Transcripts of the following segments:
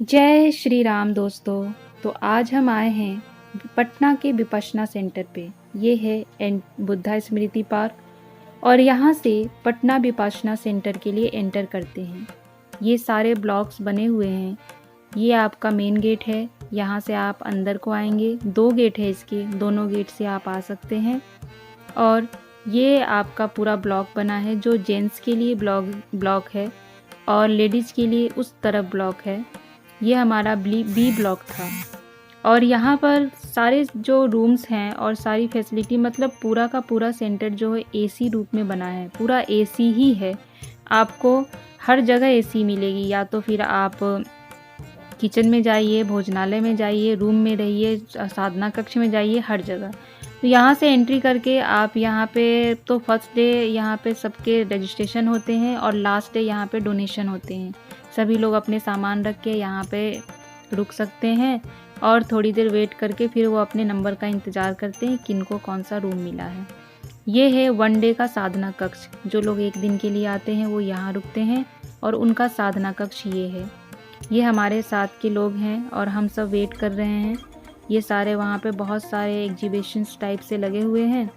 जय श्री राम दोस्तों। तो आज हम आए हैं पटना के विपश्यना सेंटर पे। ये है बुद्धा स्मृति पार्क और यहाँ से पटना विपश्यना सेंटर के लिए एंटर करते हैं। ये सारे ब्लॉक्स बने हुए हैं। ये आपका मेन गेट है, यहाँ से आप अंदर को आएंगे। 2 गेट है इसके, दोनों गेट से आप आ सकते हैं। और ये आपका पूरा ब्लॉक बना है, जो जेंट्स के लिए ब्लॉक है और लेडीज़ के लिए उस तरफ ब्लॉक है। ये हमारा बी ब्लॉक था और यहाँ पर सारे जो रूम्स हैं और सारी फैसिलिटी, मतलब पूरा का पूरा सेंटर जो है एसी रूप में बना है। पूरा एसी ही है, आपको हर जगह एसी मिलेगी। या तो फिर आप किचन में जाइए, भोजनालय में जाइए, रूम में रहिए, साधना कक्ष में जाइए, हर जगह। तो यहाँ से एंट्री करके आप यहाँ पे तो फर्स्ट डे यहाँ पे सबके रजिस्ट्रेशन होते हैं और लास्ट डे यहाँ पे डोनेशन होते हैं। सभी लोग अपने सामान रख के यहाँ पे रुक सकते हैं और थोड़ी देर वेट करके फिर वो अपने नंबर का इंतज़ार करते हैं किनको कौन सा रूम मिला है। ये है 1 डे का साधना कक्ष। जो लोग 1 दिन के लिए आते हैं वो यहाँ रुकते हैं और उनका साधना कक्ष ये है। ये हमारे साथ के लोग हैं और हम सब वेट कर रहे हैं। ये सारे वहाँ पे बहुत सारे एग्जीबिशंस टाइप से लगे हुए हैं।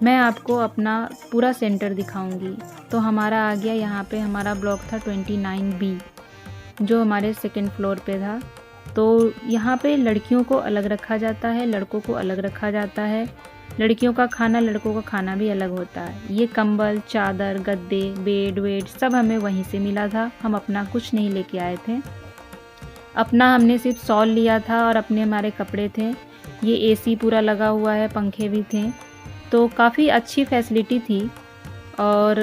मैं आपको अपना पूरा सेंटर दिखाऊंगी। तो हमारा आ गया, यहाँ पे हमारा ब्लॉक था 29B, जो हमारे 2nd फ्लोर पे था। तो यहाँ पे लड़कियों को अलग रखा जाता है, लड़कों को अलग रखा जाता है। लड़कियों का खाना, लड़कों का खाना भी अलग होता है। ये कंबल, चादर, गद्दे, बेड वेड सब हमें वहीं से मिला था। हम अपना कुछ नहीं लेके आए थे। अपना हमने सिर्फ शॉल लिया था और अपने हमारे कपड़े थे। ये एसी पूरा लगा हुआ है, पंखे भी थे, तो काफ़ी अच्छी फैसिलिटी थी। और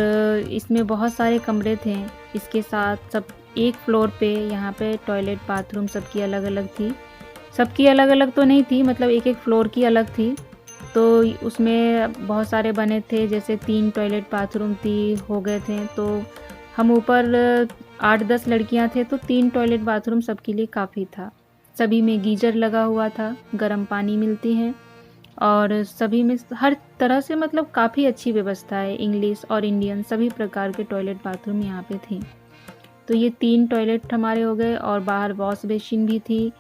इसमें बहुत सारे कमरे थे। इसके साथ सब एक फ्लोर पे यहाँ पे टॉयलेट बाथरूम सबकी अलग अलग थी। सबकी अलग अलग तो नहीं थी, मतलब एक एक फ्लोर की अलग थी। तो उसमें बहुत सारे बने थे, जैसे 3 टॉयलेट बाथरूम हो गए थे। तो हम ऊपर 8-10 लड़कियां थे, तो 3 टॉयलेट बाथरूम सबके लिए काफ़ी था। सभी में गीजर लगा हुआ था, गर्म पानी मिलती है और सभी में हर तरह से मतलब काफ़ी अच्छी व्यवस्था है। इंग्लिश और इंडियन सभी प्रकार के टॉयलेट बाथरूम यहाँ पे थे। तो ये 3 टॉयलेट हमारे हो गए और बाहर वॉश बेसिन भी थी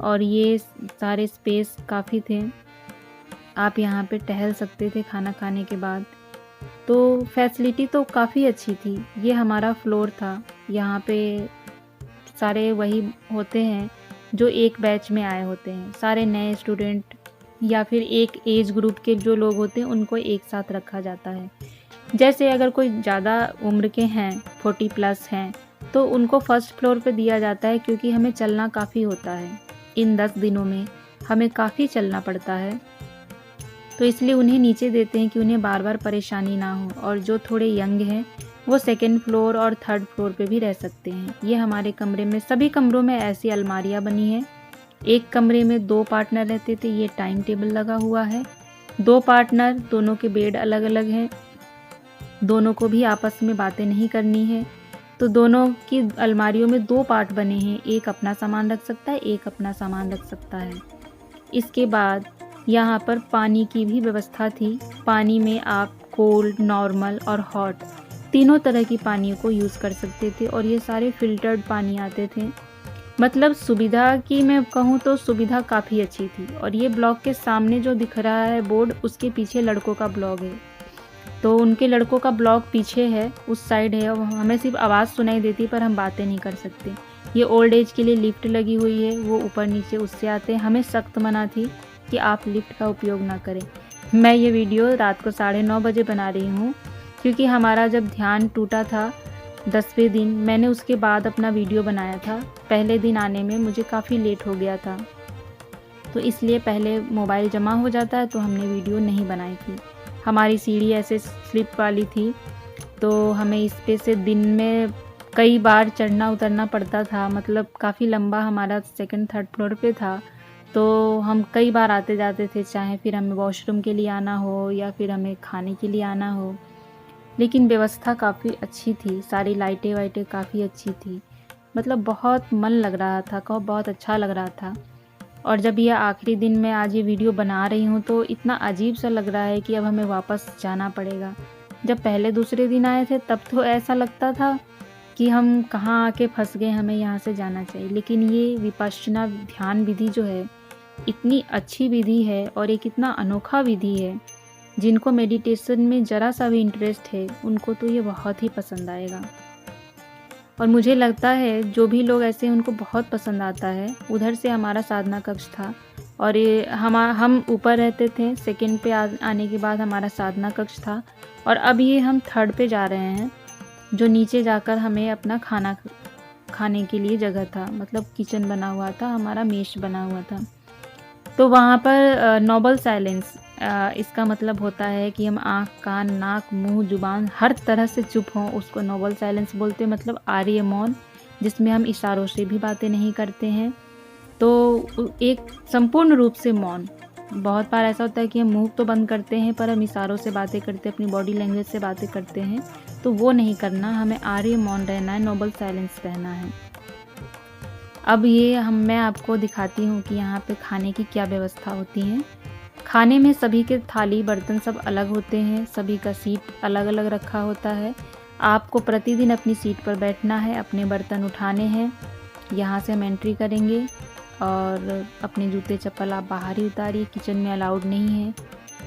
और ये सारे स्पेस काफ़ी थे। आप यहाँ पे टहल सकते थे खाना खाने के बाद। तो फैसिलिटी तो काफ़ी अच्छी थी। ये हमारा फ्लोर था। यहाँ पे सारे वही होते हैं जो एक बैच में आए होते हैं। सारे नए स्टूडेंट या फिर एक एज ग्रुप के जो लोग होते हैं उनको एक साथ रखा जाता है। जैसे अगर कोई ज़्यादा उम्र के हैं, 40+ हैं, तो उनको फर्स्ट फ्लोर पे दिया जाता है, क्योंकि हमें चलना काफ़ी होता है। इन 10 दिनों में हमें काफ़ी चलना पड़ता है, तो इसलिए उन्हें नीचे देते हैं कि उन्हें बार बार परेशानी ना हो। और जो थोड़े यंग हैं वो 2nd फ्लोर और 3rd फ्लोर पे भी रह सकते हैं। ये हमारे कमरे में, सभी कमरों में ऐसी अलमारियाँ बनी हैं। एक कमरे में 2 पार्टनर रहते थे। ये टाइम टेबल लगा हुआ है। 2 पार्टनर, दोनों के बेड अलग अलग हैं। दोनों को भी आपस में बातें नहीं करनी है। तो दोनों की अलमारियों में 2 पार्ट बने हैं। एक अपना सामान रख सकता है, एक अपना सामान रख सकता है। इसके बाद यहाँ पर पानी की भी व्यवस्था थी। पानी में आप कोल्ड, नॉर्मल और हॉट तीनों तरह की पानियों को यूज़ कर सकते थे और ये सारे फिल्टर्ड पानी आते थे। मतलब सुविधा की मैं कहूँ तो सुविधा काफ़ी अच्छी थी। और ये ब्लॉक के सामने जो दिख रहा है बोर्ड, उसके पीछे लड़कों का ब्लॉक है। तो उनके लड़कों का ब्लॉक पीछे है, उस साइड है। और हमें सिर्फ आवाज़ सुनाई देती पर हम बातें नहीं कर सकते। ये ओल्ड एज के लिए लिफ्ट लगी हुई है, वो ऊपर नीचे उससे आते हैं। हमें सख्त मना थी कि आप लिफ्ट का उपयोग ना करें। मैं ये वीडियो रात को 9:30 बजे बना रही हूँ, क्योंकि हमारा जब ध्यान टूटा था 10वें दिन, मैंने उसके बाद अपना वीडियो बनाया था। पहले दिन आने में मुझे काफ़ी लेट हो गया था, तो इसलिए पहले मोबाइल जमा हो जाता है, तो हमने वीडियो नहीं बनाई थी। हमारी सीढ़ी ऐसे स्लिप वाली थी, तो हमें इस पे से दिन में कई बार चढ़ना उतरना पड़ता था। मतलब काफ़ी लंबा हमारा 2nd 3rd फ्लोर पे था, तो हम कई बार आते जाते थे, चाहे फिर हमें वॉशरूम के लिए आना हो या फिर हमें खाने के लिए आना हो। लेकिन व्यवस्था काफ़ी अच्छी थी, सारी लाइटें वाइटें काफ़ी अच्छी थी। मतलब बहुत मन लग रहा था, बहुत अच्छा लग रहा था। और जब यह आखिरी दिन में आज ये वीडियो बना रही हूँ तो इतना अजीब सा लग रहा है कि अब हमें वापस जाना पड़ेगा। जब पहले दूसरे दिन आए थे तब तो ऐसा लगता था कि हम कहाँ आके फंस गए, हमें यहाँ से जाना चाहिए। लेकिन ये विपश्यना ध्यान विधि जो है इतनी अच्छी विधि है और एक इतना अनोखा विधि है, जिनको मेडिटेशन में ज़रा सा भी इंटरेस्ट है उनको तो ये बहुत ही पसंद आएगा। और मुझे लगता है जो भी लोग ऐसे हैं उनको बहुत पसंद आता है। उधर से हमारा साधना कक्ष था और ये हम ऊपर रहते थे, सेकंड पे आने के बाद हमारा साधना कक्ष था और अब ये हम थर्ड पे जा रहे हैं, जो नीचे जाकर हमें अपना खाना खाने के लिए जगह था, मतलब किचन बना हुआ था, हमारा मेस बना हुआ था। तो वहाँ पर नोबल साइलेंस, इसका मतलब होता है कि हम आँख, कान, नाक, मुंह, जुबान हर तरह से चुप हों, उसको नोबल साइलेंस बोलते हैं। मतलब आर्य मौन, जिसमें हम इशारों से भी बातें नहीं करते हैं। तो एक संपूर्ण रूप से मौन। बहुत बार ऐसा होता है कि हम मुंह तो बंद करते हैं पर हम इशारों से बातें करते हैं, अपनी बॉडी लैंग्वेज से बातें करते हैं, तो वो नहीं करना, हमें आर्य मौन रहना है, नोबल साइलेंस रहना है। अब ये मैं आपको दिखाती हूँ कि यहाँ पे खाने की क्या व्यवस्था होती है। खाने में सभी के थाली बर्तन सब अलग होते हैं, सभी का सीट अलग अलग रखा होता है। आपको प्रतिदिन अपनी सीट पर बैठना है, अपने बर्तन उठाने हैं। यहाँ से हम एंट्री करेंगे और अपने जूते चप्पल आप बाहर ही उतारिए, किचन में अलाउड नहीं है।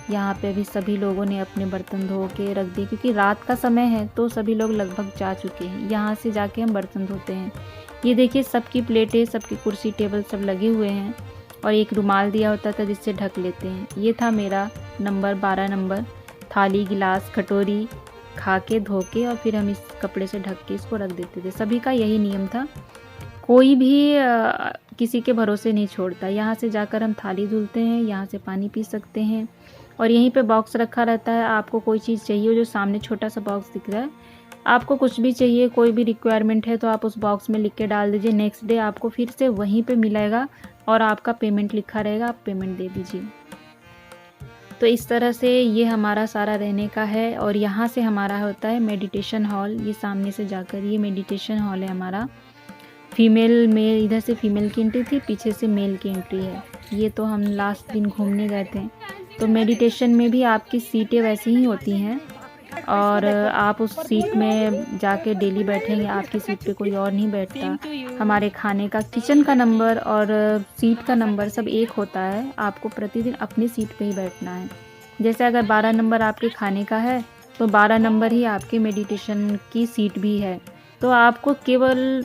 यहाँ पे भी सभी लोगों ने अपने बर्तन धो के रख दिए, क्योंकि रात का समय है तो सभी लोग लगभग जा चुके हैं। यहाँ से जाके हम बर्तन धोते हैं। ये देखिए सबकी प्लेटें, सबकी कुर्सी टेबल सब लगे हुए हैं और एक रुमाल दिया होता था जिससे ढक लेते हैं। ये था मेरा नंबर 12 नंबर। थाली, गिलास, कटोरी खा के धो के और फिर हम इस कपड़े से ढक के इसको रख देते थे। सभी का यही नियम था, कोई भी किसी के भरोसे नहीं छोड़ता। यहाँ से जाकर हम थाली धुलते हैं, यहाँ से पानी पी सकते हैं और यहीं पे बॉक्स रखा रहता है। आपको कोई चीज़ चाहिए हो, जो सामने छोटा सा बॉक्स दिख रहा है, आपको कुछ भी चाहिए, कोई भी रिक्वायरमेंट है तो आप उस बॉक्स में लिख के डाल दीजिए। नेक्स्ट डे आपको फिर से वहीं पे मिलेगा और आपका पेमेंट लिखा रहेगा, आप पेमेंट दे दीजिए। तो इस तरह से ये हमारा सारा रहने का है। और यहाँ से हमारा होता है मेडिटेशन हॉल। ये सामने से जाकर ये मेडिटेशन हॉल है हमारा। फीमेल मेल, इधर से फीमेल की एंट्री थी, पीछे से मेल की एंट्री है। ये तो हम लास्ट दिन घूमने गए थे। तो मेडिटेशन में भी आपकी सीटें वैसी ही होती हैं और आप उस सीट में जाके डेली बैठेंगे, आपकी सीट पे कोई और नहीं बैठता। हमारे खाने का, किचन का नंबर और सीट का नंबर सब एक होता है। आपको प्रतिदिन अपनी सीट पे ही बैठना है। जैसे अगर 12 नंबर आपके खाने का है तो 12 नंबर ही आपके मेडिटेशन की सीट भी है। तो आपको केवल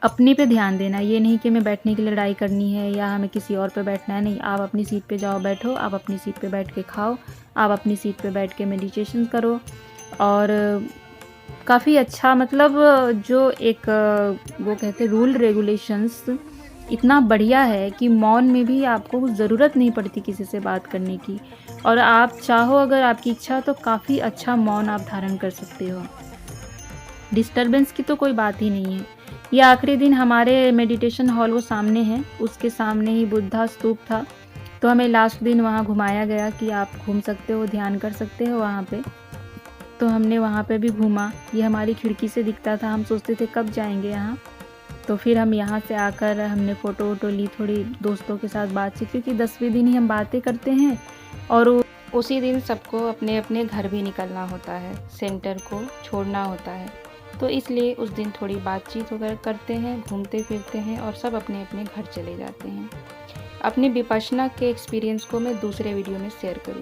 अपने पे ध्यान देना, ये नहीं कि मैं बैठने के लिए लड़ाई करनी है या हमें किसी और पे बैठना है। नहीं, आप अपनी सीट पे जाओ, बैठो, आप अपनी सीट पे बैठ के खाओ, आप अपनी सीट पे बैठ के मेडिटेशन करो। और काफ़ी अच्छा, मतलब जो एक वो कहते हैं रूल रेगुलेशंस इतना बढ़िया है कि मौन में भी आपको ज़रूरत नहीं पड़ती किसी से बात करने की। और आप चाहो, अगर आपकी इच्छा, तो काफ़ी अच्छा मौन आप धारण कर सकते हो। डिस्टर्बेंस की तो कोई बात ही नहीं है। ये आखिरी दिन हमारे मेडिटेशन हॉल वो सामने है, उसके सामने ही बुद्धा स्तूप था। तो हमें लास्ट दिन वहाँ घुमाया गया कि आप घूम सकते हो, ध्यान कर सकते हो वहाँ पे। तो हमने वहाँ पे भी घूमा। ये हमारी खिड़की से दिखता था, हम सोचते थे कब जाएंगे यहाँ। तो फिर हम यहाँ से आकर हमने फ़ोटो वोटो ली, थोड़ी दोस्तों के साथ बातचीत, क्योंकि 10वें दिन ही हम बातें करते हैं और उसी दिन सबको अपने अपने घर भी निकलना होता है, सेंटर को छोड़ना होता है। तो इसलिए उस दिन थोड़ी बातचीत वगैरह करते हैं, घूमते फिरते हैं और सब अपने अपने घर चले जाते हैं। अपने विपश्यना के एक्सपीरियंस को मैं दूसरे वीडियो में शेयर करूँगी।